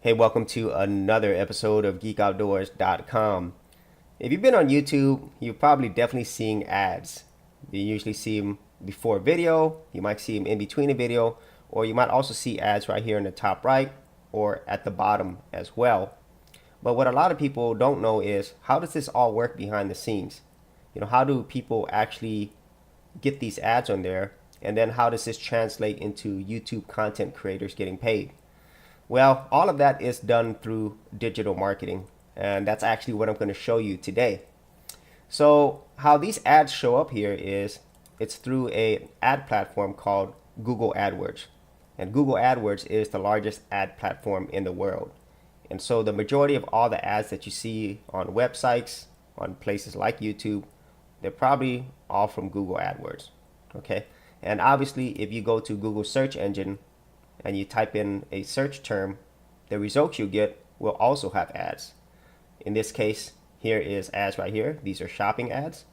Hey, welcome to another episode of GeekOutdoors.com. If you've been on YouTube, you're probably definitely seeing ads. You usually see them before video, you might see them in between a video, or you might also see ads right here in the top right or at the bottom as well. But what a lot of people don't know is, how does this all work behind the scenes? How do people actually get these ads on there? And then how does this translate into YouTube content creators getting paid? Well, all of that is done through digital marketing, and that's actually what I'm going to show you today. So how these ads show up here is it's through an ad platform called Google Adwords. And Google Adwords is the largest ad platform in the world. And so the majority of all the ads that you see on websites, on places like YouTube, they're probably all from Google Adwords. Okay. And obviously, if you go to Google search engine and you type in a search term, the results you get will also have ads. In this case, here is ads right here. These are shopping ads.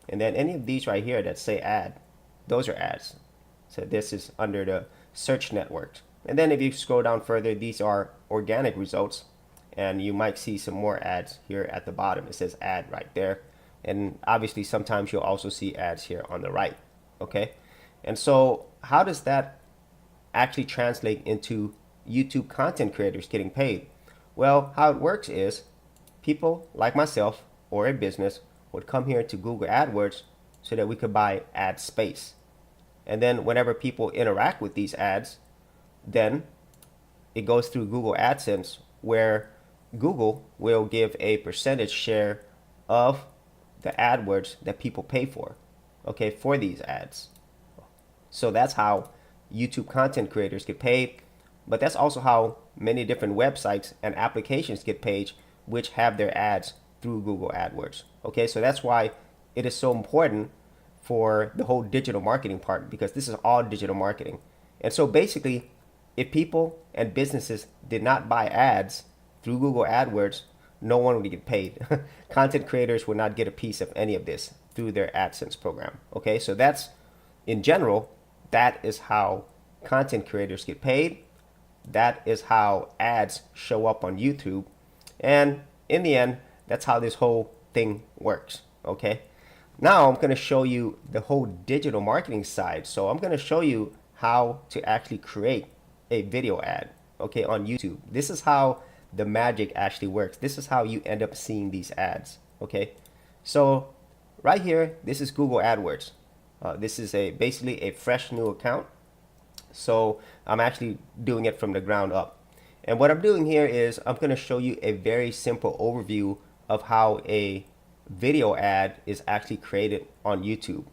And then any of these right here that say ad, those are ads. So this is under the search network. And then if you scroll down further, these are organic results. And you might see some more ads here at the bottom. It says ad right there. And obviously sometimes you'll also see ads here on the right. Okay. And so how does that actually translate into YouTube content creators getting paid? Well, how it works is people like myself or a business would come here to Google AdWords so that we could buy ad space. And then whenever people interact with these ads, then it goes through Google AdSense, where Google will give a percentage share of the AdWords that people pay for, okay, for these ads. So that's how YouTube content creators get paid, but that's also how many different websites and applications get paid, which have their ads through Google AdWords. Okay, so that's why it is so important for the whole digital marketing part, because this is all digital marketing. And so basically, if people and businesses did not buy ads through Google AdWords, no one would get paid. Content creators would not get a piece of any of this through their AdSense program. Okay, so that's, in general, that is how content creators get paid. That is how ads show up on YouTube. And in the end, that's how this whole thing works. Okay. Now I'm going to show you the whole digital marketing side. So I'm going to show you how to actually create a video ad, okay, on YouTube. This is how the magic actually works. This is how you end up seeing these ads. Okay. So right here, this is Google AdWords. This is basically a fresh new account. So I'm actually doing it from the ground up. And what I'm doing here is I'm going to show you a very simple overview of how a video ad is actually created on YouTube.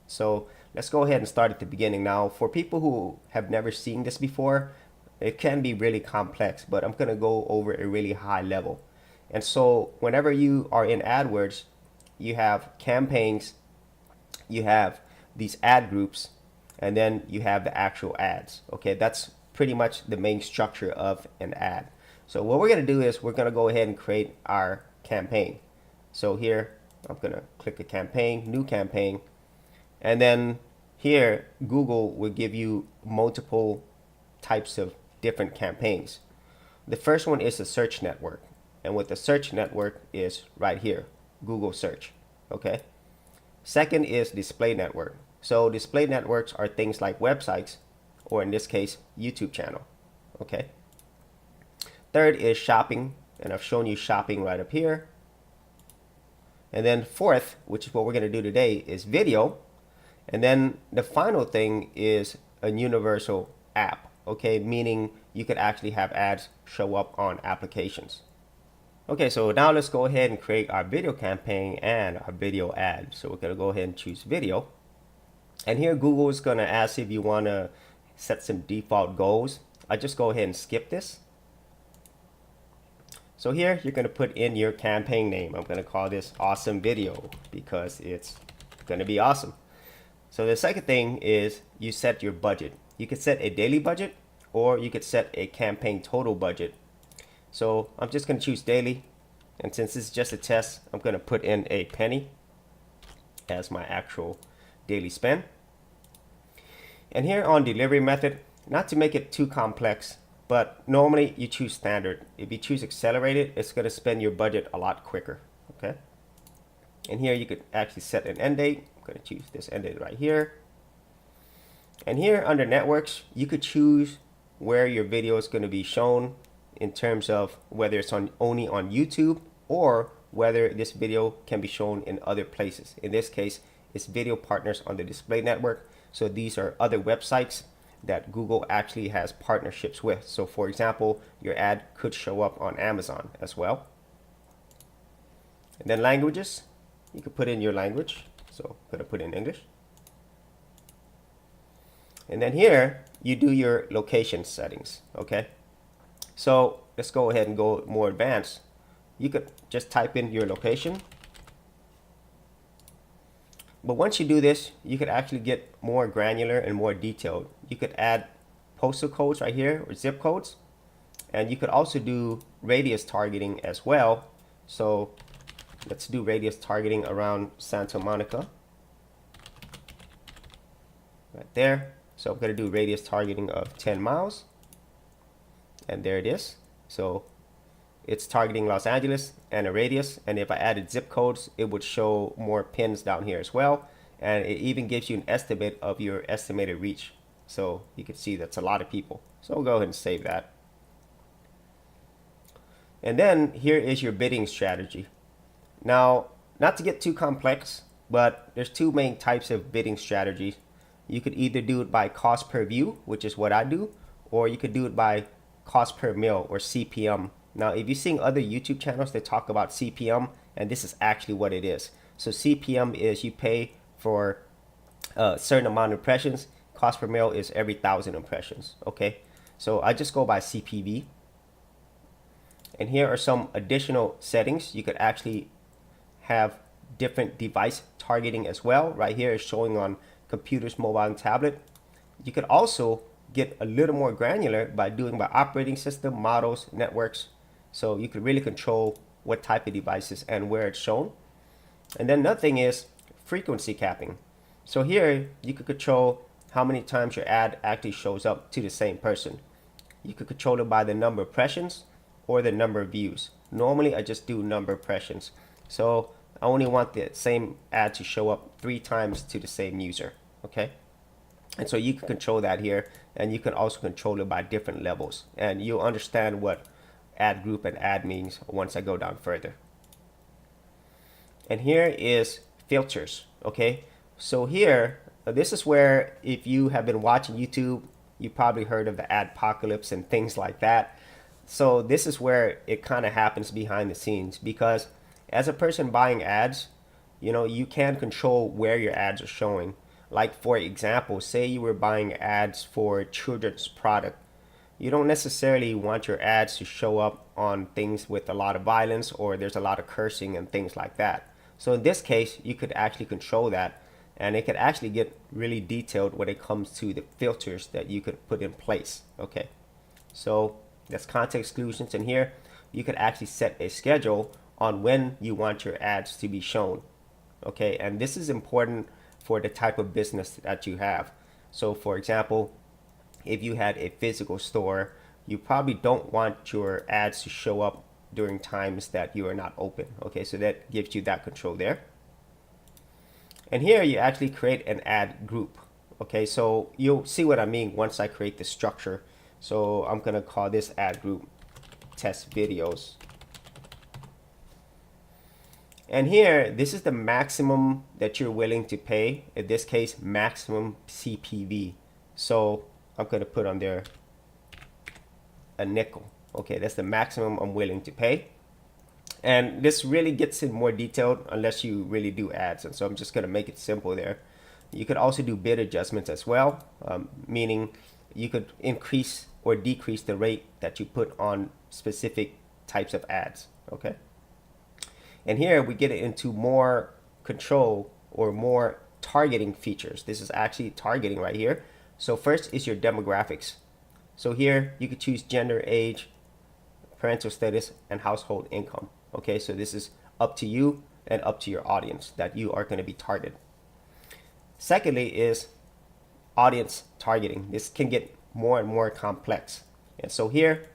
So let's go ahead and start at the beginning. Now, for people who have never seen this before, it can be really complex, but I'm going to go over a really high level. And so whenever you are in AdWords, you have campaigns, you have these ad groups, and then you have the actual ads. Okay, that's pretty much the main structure of an ad. So what we're going to do is we're going to go ahead and create our campaign. So here I'm going to click the campaign, new campaign, and then here Google will give you multiple types of different campaigns. The first one is a search network, and what the search network is right here, Google search. Okay. Second is display network. So display networks are things like websites, or in this case, YouTube channel. Okay. Third is shopping, and I've shown you shopping right up here. And then fourth, which is what we're going to do today, is video. And then the final thing is a universal app. Okay, meaning you could actually have ads show up on applications. Okay, so now let's go ahead and create our video campaign and our video ad. So we're going to go ahead and choose video. And here Google is going to ask if you want to set some default goals. I just go ahead and skip this. So here you're going to put in your campaign name. I'm going to call this awesome video because it's going to be awesome. So the second thing is you set your budget. You could set a daily budget, or you could set a campaign total budget. So I'm just going to choose daily, and since this is just a test, I'm going to put in a penny as my actual daily spend. And here on delivery method, not to make it too complex, but normally you choose standard. If you choose accelerated, it's going to spend your budget a lot quicker. Okay. And here you could actually set an end date. I'm going to choose this end date right here. And here under networks, you could choose where your video is going to be shown in terms of whether it's only on YouTube or whether this video can be shown in other places. In this case, it's video partners on the display network. So these are other websites that Google actually has partnerships with. So for example, your ad could show up on Amazon as well. And then languages, you could put in your language. So I'm going to put in English. And then here you do your location settings. Okay. So let's go ahead and go more advanced. You could just type in your location. But once you do this, you could actually get more granular and more detailed. You could add postal codes right here or zip codes. And you could also do radius targeting as well. So let's do radius targeting around Santa Monica. Right there. So I'm going to do radius targeting of 10 miles. And there it is. So it's targeting Los Angeles and a radius. And if I added zip codes, it would show more pins down here as well. And it even gives you an estimate of your estimated reach. So you can see that's a lot of people. So we'll go ahead and save that. And then here is your bidding strategy. Now, not to get too complex, but there's two main types of bidding strategies. You could either do it by cost per view, which is what I do, or you could do it by cost per mil or CPM. Now, if you're seeing other YouTube channels that talk about CPM, and this is actually what it is. So CPM is you pay for a certain amount of impressions. Cost per mil is every 1,000 impressions. Okay, so I just go by CPV. And here are some additional settings. You could actually have different device targeting as well. Right here is showing on computers, mobile, and tablet. You could also get a little more granular by doing by operating system, models, networks. So you could really control what type of devices and where it's shown. And then another thing is frequency capping. So here you could control how many times your ad actually shows up to the same person. You could control it by the number of impressions or the number of views. Normally I just do number of impressions. So I only want the same ad to show up 3 times to the same user. Okay. And so you can control that here, and you can also control it by different levels. And you'll understand what ad group and ad means once I go down further. And here is filters. Okay. So here, this is where if you have been watching YouTube, you probably heard of the adpocalypse and things like that. So this is where it kind of happens behind the scenes, because as a person buying ads, you know, you can control where your ads are showing. Like for example, say you were buying ads for children's product. You don't necessarily want your ads to show up on things with a lot of violence or there's a lot of cursing and things like that. So in this case, you could actually control that, and it could actually get really detailed when it comes to the filters that you could put in place. Okay, so that's content exclusions, and here you could actually set a schedule on when you want your ads to be shown. Okay, and this is important for the type of business that you have. So for example, if you had a physical store, you probably don't want your ads to show up during times that you are not open. Okay, so that gives you that control there. And here you actually create an ad group. Okay, so you'll see what I mean once I create the structure. So I'm gonna call this ad group test videos. And here, this is the maximum that you're willing to pay. In this case, maximum CPV. So I'm going to put on there a nickel. Okay, that's the maximum I'm willing to pay. And this really gets in more detailed unless you really do ads. And so I'm just going to make it simple there. You could also do bid adjustments as well, meaning you could increase or decrease the rate that you put on specific types of ads. Okay. And here we get into more control or more targeting features. This is actually targeting right here. So first is your demographics. So here you could choose gender, age, parental status, and household income. Okay, so this is up to you and up to your audience that you are going to be targeted. Secondly is audience targeting. This can get more and more complex. And so here,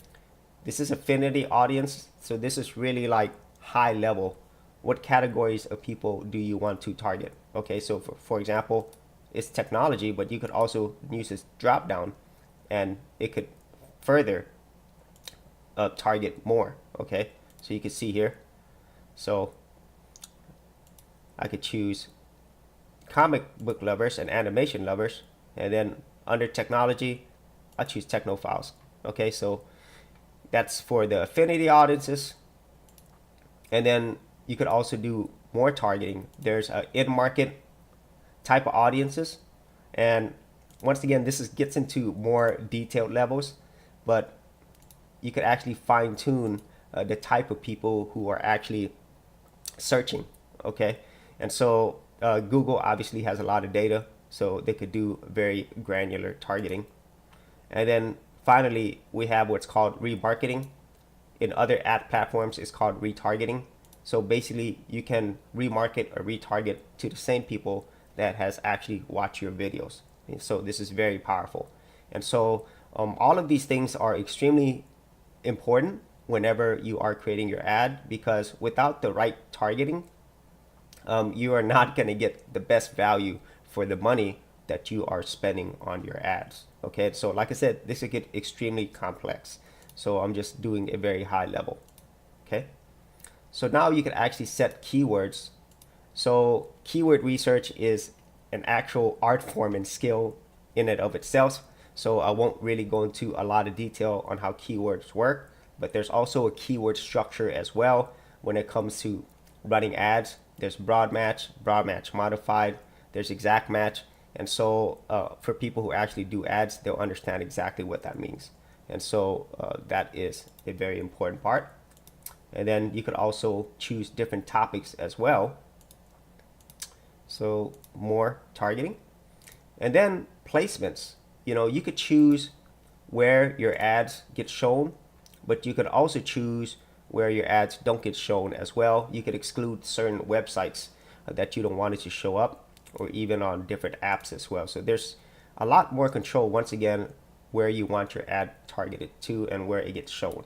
this is affinity audience. So this is really like high level. What categories of people do you want to target? Okay, so for example, it's technology, but you could also use this drop down and it could further target more. Okay, so you can see here. So I could choose comic book lovers and animation lovers, and then under technology, I choose technophiles. Okay, so that's for the affinity audiences. And then you could also do more targeting. There's a in-market type of audiences, and once again, this gets into more detailed levels, but you could actually fine-tune the type of people who are actually searching. Okay, and so Google obviously has a lot of data, so they could do very granular targeting. And then finally, we have what's called remarketing. In other ad platforms, it's called retargeting. So basically, you can remarket or retarget to the same people that has actually watched your videos. And so this is very powerful. And so all of these things are extremely important whenever you are creating your ad, because without the right targeting, you are not going to get the best value for the money that you are spending on your ads. Okay, so like I said, this could get extremely complex. So I'm just doing a very high level. Okay, so now you can actually set keywords. So keyword research is an actual art form and skill in and of itself. So I won't really go into a lot of detail on how keywords work, but there's also a keyword structure as well when it comes to running ads. There's broad match modified, there's exact match. And so for people who actually do ads, they'll understand exactly what that means. And so that is a very important part. And then you could also choose different topics as well. So more targeting. And then placements. You know, you could choose where your ads get shown, but you could also choose where your ads don't get shown as well. You could exclude certain websites that you don't want it to show up, or even on different apps as well. So there's a lot more control, once again, where you want your ad targeted to and where it gets shown.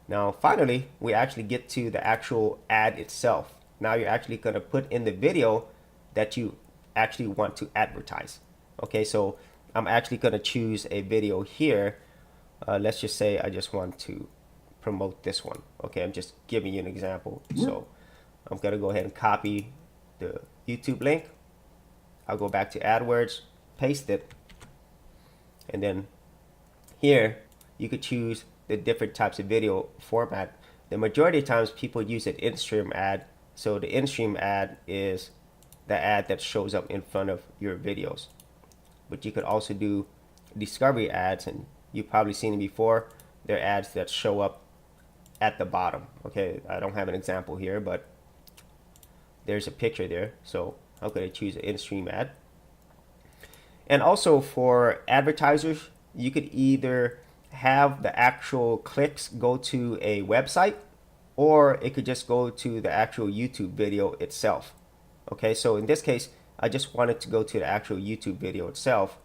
Now, finally, we actually get to the actual ad itself. Now you're actually going to put in the video that you actually want to advertise. Okay, so I'm actually going to choose a video here. Let's just say I just want to promote this one. Okay, I'm just giving you an example. So I'm going to go ahead and copy the YouTube link. I'll go back to AdWords, paste it, and then here you could choose the different types of video format. The majority of times people use an in-stream ad. So the in-stream ad is the ad that shows up in front of your videos. But you could also do discovery ads, and you've probably seen it before. They're ads that show up at the bottom. Okay, I don't have an example here, but there's a picture there. So I'm going to choose an in-stream ad. And also for advertisers, you could either have the actual clicks go to a website, or it could just go to the actual YouTube video itself. Okay, so in this case, I just wanted to go to the actual YouTube video itself.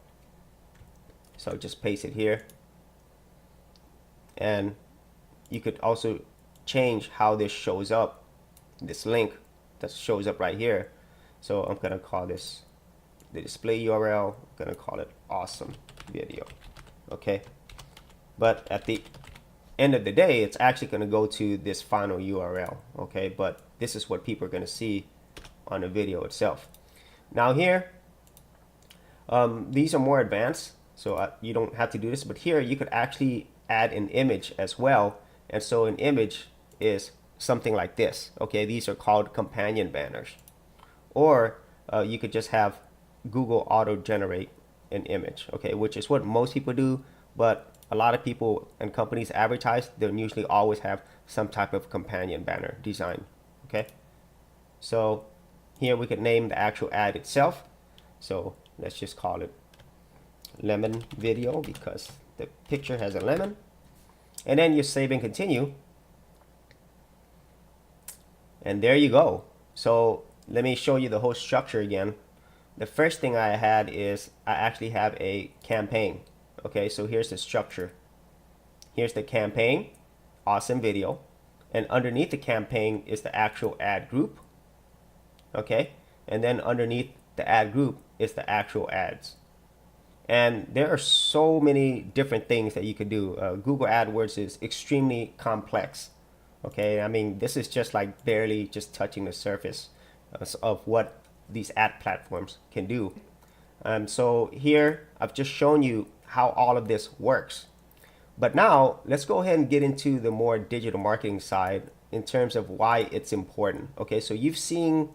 So just paste it here. And you could also change how this shows up, this link that shows up right here. So I'm going to call this the display URL. I'm going to call it awesome video. Okay. But at the end of the day, it's actually going to go to this final URL. Okay. But this is what people are going to see on the video itself. Now here, these are more advanced, so you don't have to do this, but here you could actually add an image as well. And so an image is something like this. Okay, these are called companion banners. Or you could just have Google auto-generate an image, okay, which is what most people do, but a lot of people and companies advertise, they'll usually always have some type of companion banner design. Okay, so here we could name the actual ad itself. So let's just call it lemon video because the picture has a lemon. And then you save and continue. And there you go. So let me show you the whole structure again. The first thing I had is I actually have a campaign. Okay, so here's the structure. here's the campaign, awesome video. And underneath the campaign is the actual ad group. Okay. And then underneath the ad group is the actual ads. And there are so many different things that you could do. Google AdWords is extremely complex. Okay, I mean, this is just like barely just touching the surface of what these ad platforms can do. So here I've just shown you how all of this works. But now let's go ahead and get into the more digital marketing side in terms of why it's important. Okay, so you've seen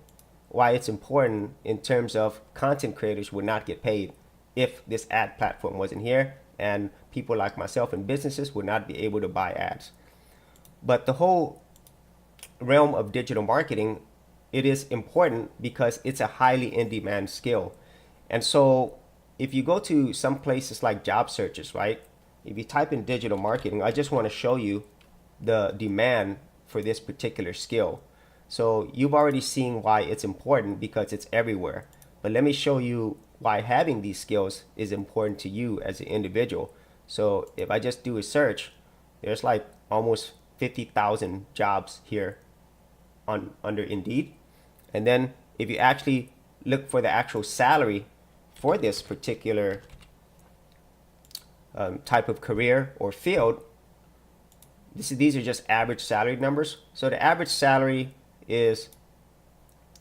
why it's important in terms of content creators would not get paid if this ad platform wasn't here, and people like myself and businesses would not be able to buy ads. But the whole realm of digital marketing, it is important because it's a highly in-demand skill. And so if you go to some places like job searches, right? If you type in digital marketing, I just want to show you the demand for this particular skill. So you've already seen why it's important because it's everywhere. But let me show you why having these skills is important to you as an individual. So if I just do a search, there's like almost 50,000 jobs here under Indeed. And then if you actually look for the actual salary for this particular type of career or field, these are just average salary numbers. So the average salary is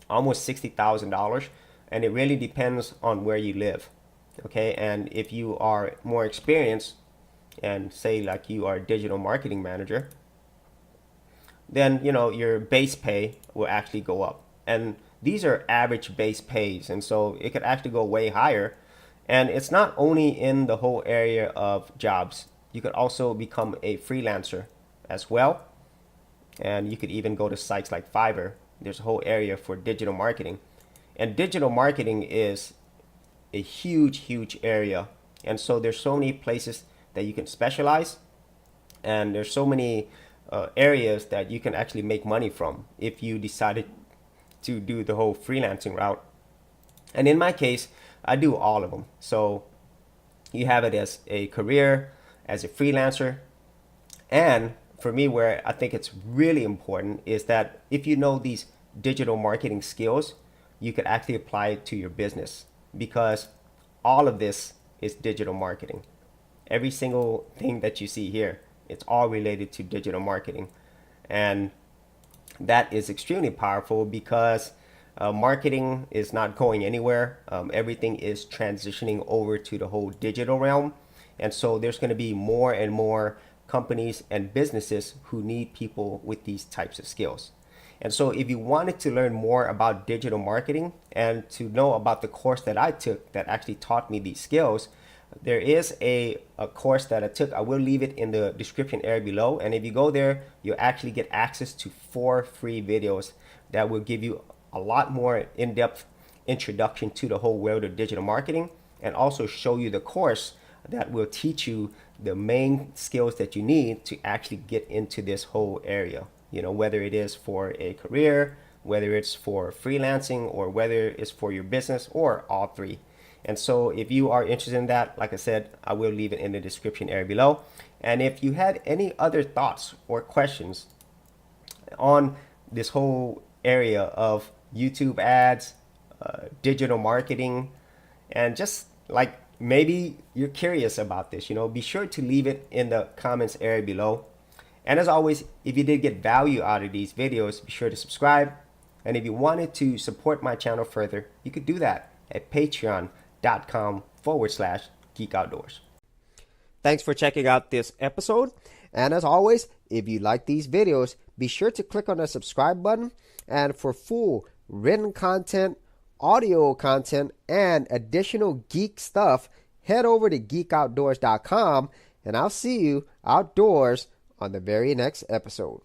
almost $60,000, and it really depends on where you live. Okay, and if you are more experienced and say like you are a digital marketing manager, then your base pay will actually go up. And these are average base pays, and so it could actually go way higher. And it's not only in the whole area of jobs. You could also become a freelancer as well. And you could even go to sites like Fiverr. There's a whole area for digital marketing. And digital marketing is a huge area. And so there's so many places that you can specialize. And there's so many areas that you can actually make money from if you decided to do the whole freelancing route. And in my case, I do all of them. So you have it as a career, as a freelancer. And for me, where I think it's really important is that if you know these digital marketing skills, you could actually apply it to your business, because all of this is digital marketing. Every single thing that you see here, it's all related to digital marketing. And that is extremely powerful because marketing is not going anywhere. Everything is transitioning over to the whole digital realm. And so there's going to be more and more companies and businesses who need people with these types of skills. And so if you wanted to learn more about digital marketing and to know about the course that I took that actually taught me these skills, there is a course that I took. I will leave it in the description area below. And if you go there, you'll actually get access to 4 free videos that will give you a lot more in-depth introduction to the whole world of digital marketing, and also show you the course that will teach you the main skills that you need to actually get into this whole area. Whether it is for a career, whether it's for freelancing, or whether it's for your business, or all 3. And so if you are interested in that, like I said, I will leave it in the description area below. And if you had any other thoughts or questions on this whole area of YouTube ads, digital marketing, and just like maybe you're curious about this, be sure to leave it in the comments area below. And as always, if you did get value out of these videos, be sure to subscribe. And if you wanted to support my channel further, you could do that at patreon.com/Geek Outdoors. Thanks for checking out this episode. And as always, if you like these videos, be sure to click on the subscribe button. And for full written content, audio content, and additional geek stuff, head over to geekoutdoors.com, and I'll see you outdoors on the very next episode.